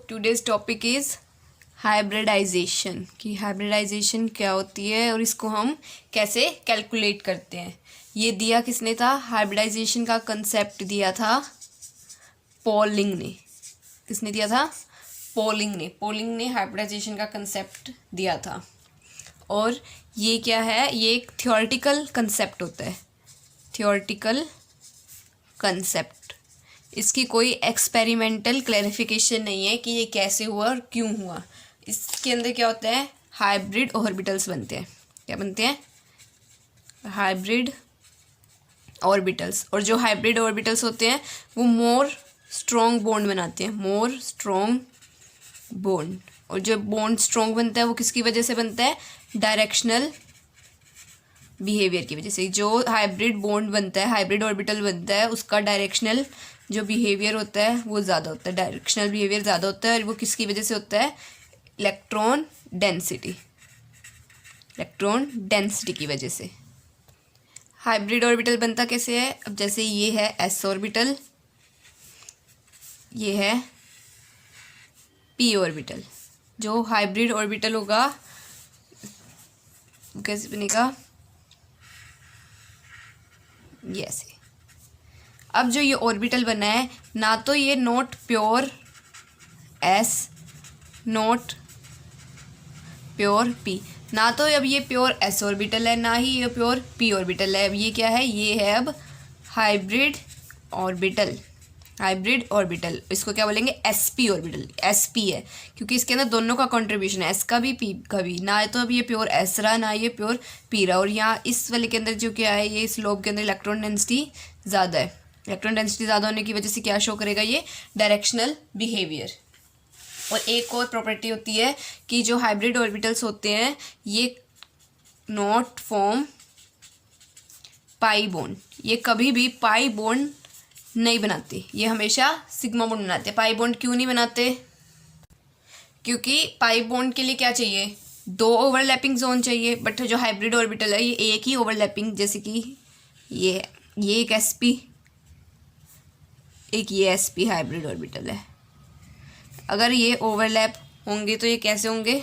Today's topic is hybridisation, कि hybridisation क्या होती है और इसको हम कैसे कैलकुलेट करते हैं। ये दिया किसने था? हाइब्रिडाइजेशन का कंसेप्ट दिया था पॉलिंग ने। किसने दिया था? पॉलिंग ने। पॉलिंग ने हाइब्रिडाइजेशन का कंसेप्ट दिया था। और ये क्या है? ये एक थियोरेटिकल कंसेप्ट होता है, थियोरेटिकल कंसेप्ट। इसकी कोई एक्सपेरिमेंटल क्लैरिफिकेशन नहीं है कि ये कैसे हुआ और क्यों हुआ। इसके अंदर क्या होता है? हाइब्रिड ऑर्बिटल्स बनते हैं। क्या बनते हैं? Hybrid orbitals. और जो हाइब्रिड ऑर्बिटल्स होते हैं वो मोर स्ट्रॉन्ग बॉन्ड बनाते हैं, मोर स्ट्रॉन्ग बॉन्ड। और जो बॉन्ड स्ट्रॉन्ग बनता है वो किसकी वजह से बनता है? डायरेक्शनल बिहेवियर की वजह से। जो हाइब्रिड बॉन्ड बनता है, हाइब्रिड ऑर्बिटल बनता है, उसका डायरेक्शनल जो बिहेवियर होता है वो ज़्यादा होता है, डायरेक्शनल बिहेवियर ज़्यादा होता है। और वो किसकी वजह से होता है? इलेक्ट्रॉन डेंसिटी, इलेक्ट्रॉन डेंसिटी की वजह से। हाइब्रिड ऑर्बिटल बनता कैसे है? अब जैसे ये है एस ऑर्बिटल, ये है पी ऑर्बिटल। जो हाइब्रिड ऑर्बिटल होगा वो कैसे बनेगा? ये ऐसे। अब जो ये ऑर्बिटल बना है, ना तो ये not pure S, not pure P, ना तो अब ये प्योर एस ऑर्बिटल है, ना ही ये प्योर पी ऑर्बिटल है। अब ये क्या है? ये है अब हाइब्रिड ऑर्बिटल, हाइब्रिड ऑर्बिटल। इसको क्या बोलेंगे? SP orbital. एसपी है क्योंकि इसके अंदर दोनों का कंट्रीब्यूशन है, एस का भी पी का भी। ना तो अब ये प्योर एस रहा, ना ये प्योर पी रहा। और यहाँ इस वाले के अंदर जो क्या है, ये इस लोब के अंदर इलेक्ट्रॉन डेंसिटी ज़्यादा है। इलेक्ट्रॉन डेंसिटी ज़्यादा होने की वजह से क्या शो करेगा? ये डायरेक्शनल बिहेवियर। और एक और प्रॉपर्टी होती है कि जो हाइब्रिड ऑर्बिटल्स होते हैं ये नॉट फॉर्म पाई बॉन्ड, ये कभी भी पाई बॉन्ड नहीं बनाते, ये हमेशा सिग्मा बॉन्ड बनाते हैं। पाई बॉन्ड क्यों नहीं बनाते? क्योंकि पाई बॉन्ड के लिए क्या चाहिए? दो ओवरलैपिंग जोन चाहिए। बट जो हाइब्रिड ऑर्बिटल है ये एक ही ओवरलैपिंग, जैसे कि ये एक एसपी, एक ये एसपी हाइब्रिड ऑर्बिटल है। अगर ये ओवरलैप होंगे तो ये कैसे होंगे?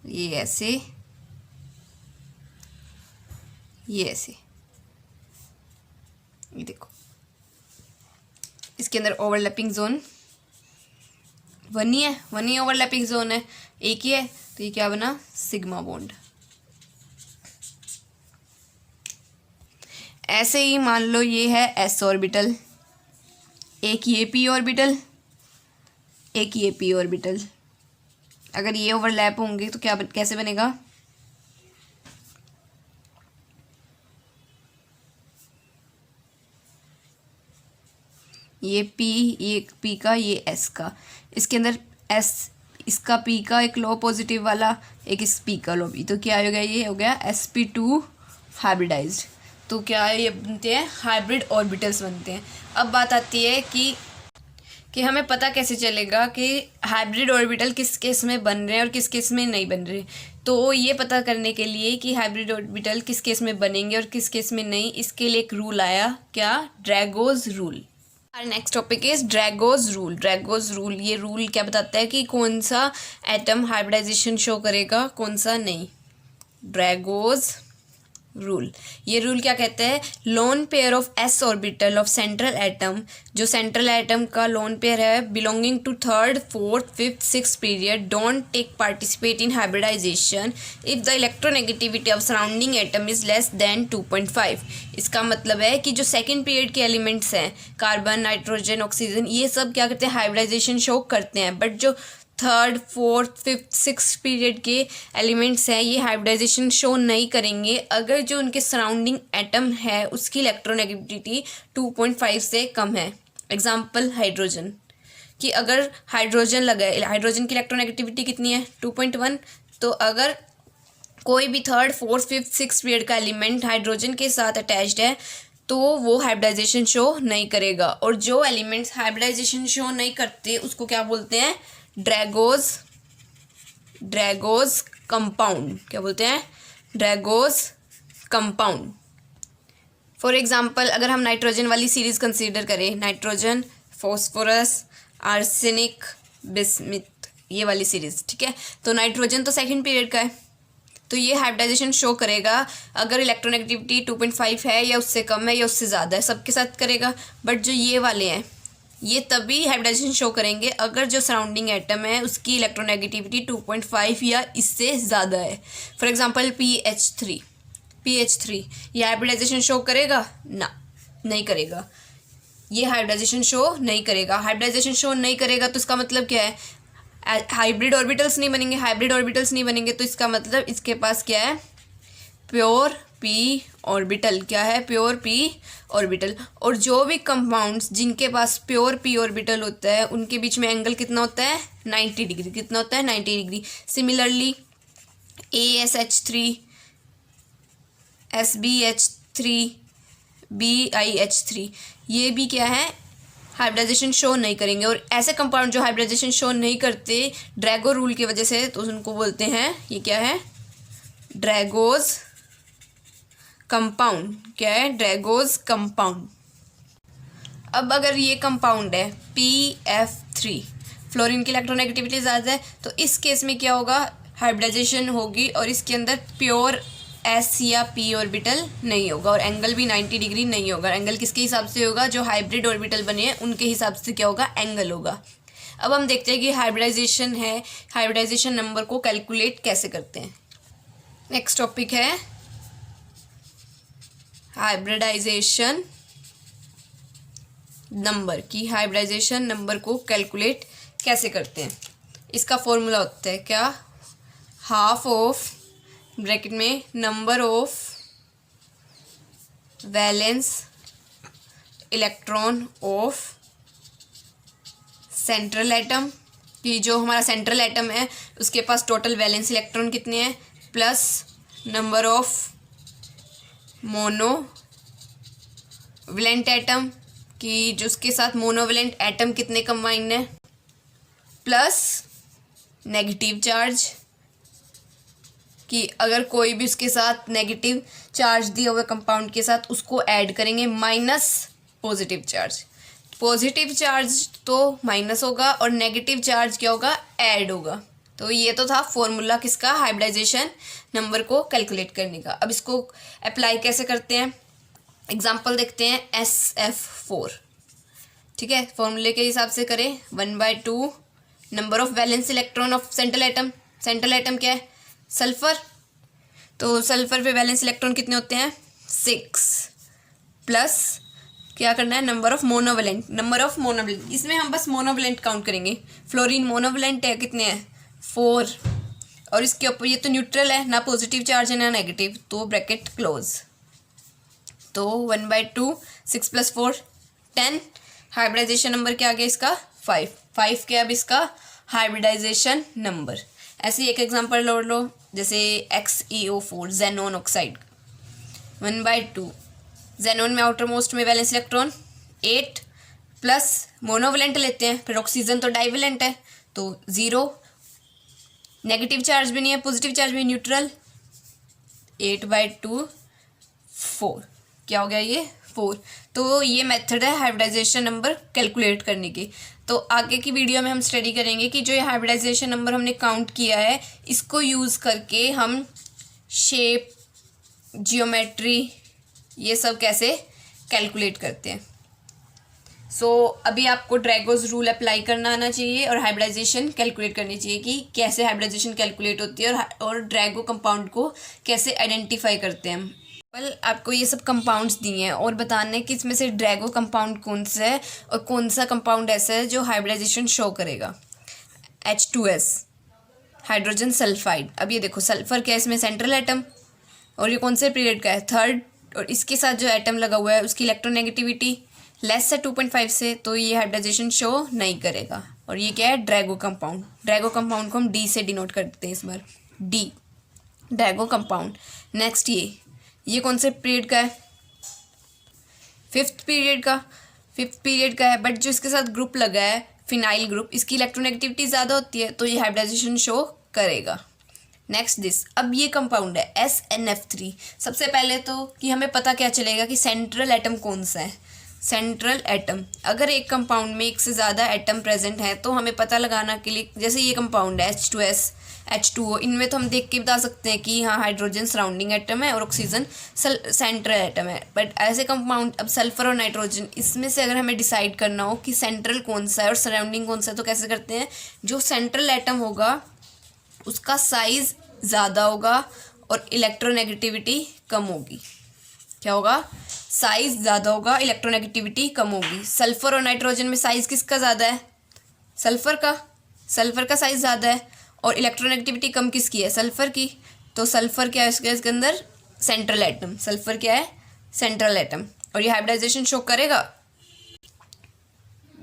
ये ऐसे, ये ऐसे। ये देखो, इसके अंदर ओवरलैपिंग जोन वन ही है, वन ही ओवरलैपिंग जोन है, एक ही है। तो ये क्या बना? Sigma bond. ऐसे ही मान लो ये है एस ऑर्बिटल, एक ये पी ऑर्बिटल, एक ये पी ऑर्बिटल। अगर ये ओवरलैप होंगे तो क्या कैसे बनेगा? ये पी, ये पी का, ये एस का। इसके अंदर एस, इसका पी का एक लो पॉजिटिव वाला, एक इस पी का लो पी। तो क्या हो गया? ये हो गया sp2 हाइब्रिडाइज्ड। तो क्या है? ये बनते हैं हाइब्रिड ऑर्बिटल्स बनते हैं। अब बात आती है कि हमें पता कैसे चलेगा कि हाइब्रिड ऑर्बिटल किस केस में बन रहे हैं और किस केस में नहीं बन रहे। तो ये पता करने के लिए कि हाइब्रिड ऑर्बिटल किस केस में बनेंगे और किस केस में नहीं, इसके लिए एक रूल आया। क्या? Drago's rule. और next topic is Drago's rule. Drago's rule, ये रूल क्या बताता है कि कौन सा एटम हाइब्रिडाइजेशन शो करेगा, कौन सा नहीं। ड्रैगोज रूल, ये रूल क्या कहते हैं? Lone pair of s orbital of central atom, जो सेंट्रल एटम का लोन पेयर है belonging to third, fourth, fifth, six period don't take participate in hybridization if the electronegativity of surrounding atom is less than 2.5। इसका मतलब है कि जो second period के elements हैं, कार्बन, नाइट्रोजन, ऑक्सीजन, ये सब क्या करते हैं? हाइब्रिडाइजेशन शो करते हैं। बट जो third, fourth, fifth, six period के एलिमेंट्स हैं ये हाइब्रिडाइजेशन शो नहीं करेंगे अगर जो उनके सराउंडिंग एटम है उसकी इलेक्ट्रोनेगेटिविटी 2.5 से कम है। एग्जांपल हाइड्रोजन, कि अगर हाइड्रोजन लगा है, हाइड्रोजन की इलेक्ट्रोनेगेटिविटी कितनी है? 2.1। तो अगर कोई भी third, fourth, fifth, six period का एलिमेंट हाइड्रोजन के साथ अटैच्ड है तो वो हाइब्रिडाइजेशन शो नहीं करेगा। और जो एलिमेंट्स हाइब्रिडाइजेशन शो नहीं करते उसको क्या बोलते हैं? ड्रैगोज, ड्रैगोज कंपाउंड। क्या बोलते हैं? ड्रैगोज कंपाउंड। फॉर एग्जांपल अगर हम नाइट्रोजन वाली सीरीज कंसीडर करें, नाइट्रोजन फॉस्फोरस, आर्सेनिक, बिस्मिथ, ये वाली सीरीज, ठीक है। तो नाइट्रोजन तो सेकंड पीरियड का है, तो ये हाइब्रिडाइजेशन शो करेगा अगर इलेक्ट्रोनेगेटिविटी 2.5 है या उससे कम है या उससे ज़्यादा है, सबके साथ करेगा। बट जो ये वाले हैं ये तभी हाइब्रिडाइजेशन शो करेंगे अगर जो सराउंडिंग एटम है उसकी इलेक्ट्रोनेगेटिविटी 2.5 या इससे ज़्यादा है। फॉर एग्जांपल PH3 ये हाइब्रिडाइजेशन शो करेगा ना, नहीं करेगा, ये हाइब्रिडाइजेशन शो नहीं करेगा। हाइब्रिडाइजेशन शो नहीं करेगा तो इसका मतलब क्या है, हाइब्रिड ऑर्बिटल्स नहीं बनेंगे। हाइब्रिड ऑर्बिटल्स नहीं बनेंगे तो इसका मतलब इसके पास क्या है, प्योर p ऑर्बिटल। क्या है, प्योर p ऑर्बिटल। और जो भी कंपाउंड्स जिनके पास प्योर p ऑर्बिटल होता है उनके बीच में एंगल कितना होता है, 90 डिग्री। कितना होता है, 90 degree. Similarly ASH3, SbH3, BiH3 ये भी क्या है, हाइब्रिडाइजेशन शो नहीं करेंगे। और ऐसे कंपाउंड जो हाइब्रिडाइजेशन शो नहीं करते ड्रैगो रूल की वजह से, तो उनको बोलते हैं, ये क्या है, ड्रैगोज कंपाउंड। क्या है, ड्रैगोज कंपाउंड। अब अगर ये कंपाउंड है PF3, फ्लोरीन की इलेक्ट्रोनेगेटिविटी ज़्यादा है, तो इस केस में क्या होगा, हाइब्रिडाइजेशन होगी और इसके अंदर प्योर S या P ऑर्बिटल नहीं होगा और एंगल भी 90 डिग्री नहीं होगा। एंगल किसके हिसाब से होगा, जो हाइब्रिड ऑर्बिटल बने हैं उनके हिसाब से क्या होगा, एंगल होगा। अब हम देखते हैं कि हाइब्रिडाइजेशन है, हाइब्रिडाइजेशन नंबर को कैलकुलेट कैसे करते हैं। नेक्स्ट टॉपिक है हाइब्रिडाइजेशन नंबर की, हाइब्रिडाइजेशन नंबर को कैलकुलेट कैसे करते हैं। इसका फॉर्मूला होता है क्या, हाफ ऑफ ब्रैकेट में number of valence electron of central atom, कि जो हमारा सेंट्रल एटम है उसके पास टोटल वैलेंस इलेक्ट्रॉन कितने हैं, plus number of monovalent atom, कि जो उसके साथ मोनोवेलेंट एटम कितने कंबाइंड है, प्लस नेगेटिव चार्ज, कि अगर कोई भी उसके साथ नेगेटिव चार्ज दिया हुआ कंपाउंड के साथ उसको ऐड करेंगे, minus positive charge. Positive charge तो माइनस होगा और नेगेटिव चार्ज क्या होगा, ऐड होगा। तो ये तो था फॉर्मूला किसका, हाइब्रिडाइजेशन नंबर को कैलकुलेट करने का। अब इसको अप्लाई कैसे करते हैं, एग्जांपल देखते हैं SF4, ठीक है। फॉर्मूले के हिसाब से करें, 1/2 number of valence electron of central atom. Central atom क्या है, सल्फर, तो सल्फर पे वैलेंस इलेक्ट्रॉन कितने होते हैं, 6, प्लस क्या करना है, number of monovalent. Number of monovalent, इसमें हम बस मोनोवेलेंट काउंट करेंगे। फ्लोरीन मोनोवेलेंट है, कितने हैं, 4, और इसके ऊपर ये तो न्यूट्रल है, ना पॉजिटिव चार्ज है ना नेगेटिव, तो ब्रैकेट क्लोज। तो 1/2, 6 + 4 10। हाइब्रिडाइजेशन नंबर क्या आ गया इसका, 5 के। अब इसका हाइब्रिडाइजेशन नंबर, ऐसे एक एग्जांपल लो, जैसे XeO4 जेनॉन ऑक्साइड, 1/2 जेनॉन में आउटर मोस्ट में वैलेंस इलेक्ट्रॉन 8, प्लस मोनोवेलेंट लेते हैं, फिर ऑक्सीजन तो डाइवेलेंट है तो 0, नेगेटिव चार्ज भी नहीं है पॉजिटिव चार्ज भी, न्यूट्रल, 8/2 4, क्या हो गया ये, 4। तो ये मेथड है हाइब्रिडाइजेशन नंबर कैलकुलेट करने की। तो आगे की वीडियो में हम स्टडी करेंगे कि जो ये हाइब्रिडाइजेशन नंबर हमने काउंट किया है इसको यूज़ करके हम शेप, जियोमेट्री, ये सब कैसे कैलकुलेट करते हैं। अभी आपको ड्रैगोज रूल अप्लाई करना आना चाहिए और हाइब्रिडाइजेशन कैलकुलेट करनी चाहिए कि कैसे हाइब्रिडाइजेशन कैलकुलेट होती है और ड्रैगो कंपाउंड को कैसे आइडेंटिफाई करते हैं। आपको ये सब कंपाउंड्स दिए हैं और बताना है कि इसमें से ड्रैगो कंपाउंड कौन सा है और कौन सा कंपाउंड ऐसा है जो हाइब्रिडाइजेशन शो करेगा। H2S, hydrogen sulphide. अब ये देखो सल्फर क्या है, इसमें सेंट्रल एटम, और ये कौन से पीरियड का है, 3rd, और इसके साथ जो एटम लगा हुआ है उसकी इलेक्ट्रोनेगेटिविटी लेस है 2.5 से, तो ये हाइब्रिडाइजेशन शो नहीं करेगा। और ये क्या है, ड्रैगो कंपाउंड। ड्रैगो कंपाउंड को हम D से डिनोट करते हैं इस बार, D, ड्रैगो कंपाउंड। नेक्स्ट ये कौन से पीरियड का है, 5th पीरियड का है, बट जो इसके साथ ग्रुप लगा है फिनाइल ग्रुप, इसकी इलेक्ट्रोनेगेटिविटी ज़्यादा होती है तो ये हाइब्रिडाइजेशन शो करेगा। नेक्स्ट दिस, अब ये कंपाउंड है SNF3। सबसे पहले तो कि हमें पता क्या चलेगा कि सेंट्रल एटम कौन सा है, सेंट्रल एटम। अगर एक कंपाउंड में एक से ज़्यादा एटम प्रेजेंट है तो हमें पता लगाना के लिए, जैसे ये कंपाउंड है H2S H2O, इनमें तो हम देख के बता सकते हैं कि हाँ हाइड्रोजन सराउंडिंग एटम है और ऑक्सीजन सेंट्रल एटम है। बट ऐसे कंपाउंड, अब सल्फर और नाइट्रोजन, इसमें से अगर हमें डिसाइड करना हो कि सेंट्रल कौन सा है और सराउंडिंग कौन सा है तो कैसे करते हैं, जो सेंट्रल एटम होगा उसका साइज़ ज़्यादा होगा और इलेक्ट्रोनेगेटिविटी कम होगी। क्या होगा? साइज़ ज़्यादा होगा, इलेक्ट्रोनेगेटिविटी कम होगी। सल्फर और नाइट्रोजन में साइज़ किसका ज़्यादा है? सल्फर का साइज़ ज़्यादा है और इलेक्ट्रोनेगेटिविटी कम किसकी है? सल्फर की। तो सल्फर क्या है इसके अंदर? Central atom. सल्फर क्या है? Central atom. और ये हाइब्रिडाइजेशन शो करेगा।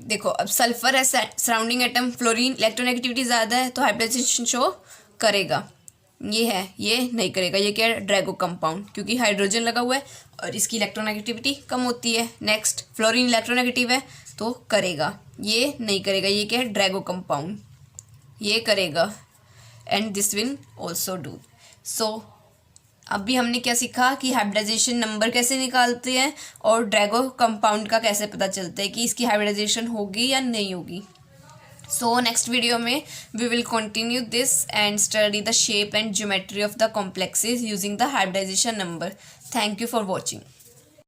देखो अब सल्फर है सराउंडिंग एटम, फ्लोरीन इलेक्ट्रोनेगेटिविटी ज़्यादा है तो हाइब्रिडाइजेशन शो करेगा। ये है, ये नहीं करेगा। ये क्या है? ड्रैगो कंपाउंड, क्योंकि हाइड्रोजन लगा हुआ है और इसकी इलेक्ट्रोनेगेटिविटी कम होती है। नेक्स्ट, फ्लोरीन इलेक्ट्रोनेगेटिव है तो करेगा। ये नहीं करेगा। ये क्या है? Drago compound. ये करेगा and this will also do. So अभी हमने क्या सीखा कि हाइब्रिडाइजेशन नंबर कैसे निकालते हैं और ड्रैगो कंपाउंड का कैसे पता चलता है कि इसकी हाइब्रिडाइजेशन होगी या नहीं होगी। So next video में we will continue this and study the shape and geometry of the complexes using the hybridization number. Thank you for watching.